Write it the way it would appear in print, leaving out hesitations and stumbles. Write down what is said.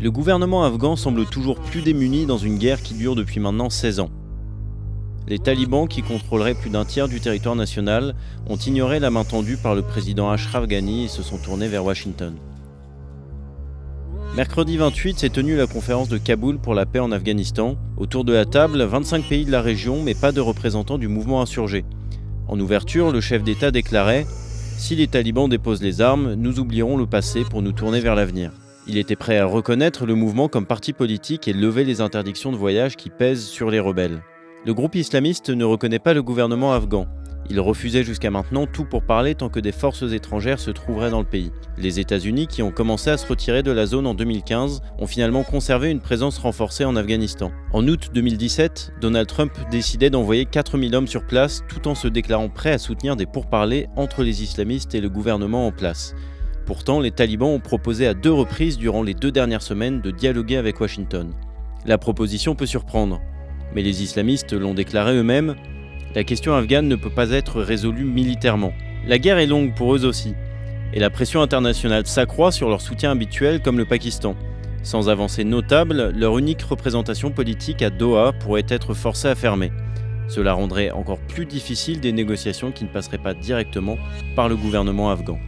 Le gouvernement afghan semble toujours plus démuni dans une guerre qui dure depuis maintenant 16 ans. Les talibans, qui contrôleraient plus d'un tiers du territoire national, ont ignoré la main tendue par le président Ashraf Ghani et se sont tournés vers Washington. Mercredi 28 s'est tenue la conférence de Kaboul pour la paix en Afghanistan. Autour de la table, 25 pays de la région, mais pas de représentants du mouvement insurgé. En ouverture, le chef d'État déclarait « Si les talibans déposent les armes, nous oublierons le passé pour nous tourner vers l'avenir ». Il était prêt à reconnaître le mouvement comme parti politique et lever les interdictions de voyage qui pèsent sur les rebelles. Le groupe islamiste ne reconnaît pas le gouvernement afghan. Il refusait jusqu'à maintenant tout pourparler tant que des forces étrangères se trouveraient dans le pays. Les États-Unis, qui ont commencé à se retirer de la zone en 2015, ont finalement conservé une présence renforcée en Afghanistan. En août 2017, Donald Trump décidait d'envoyer 4000 hommes sur place tout en se déclarant prêt à soutenir des pourparlers entre les islamistes et le gouvernement en place. Pourtant, les talibans ont proposé à 2 reprises durant les 2 dernières semaines de dialoguer avec Washington. La proposition peut surprendre, mais les islamistes l'ont déclaré eux-mêmes. La question afghane ne peut pas être résolue militairement. La guerre est longue pour eux aussi, et la pression internationale s'accroît sur leur soutien habituel comme le Pakistan. Sans avancée notable, leur unique représentation politique à Doha pourrait être forcée à fermer. Cela rendrait encore plus difficile des négociations qui ne passeraient pas directement par le gouvernement afghan.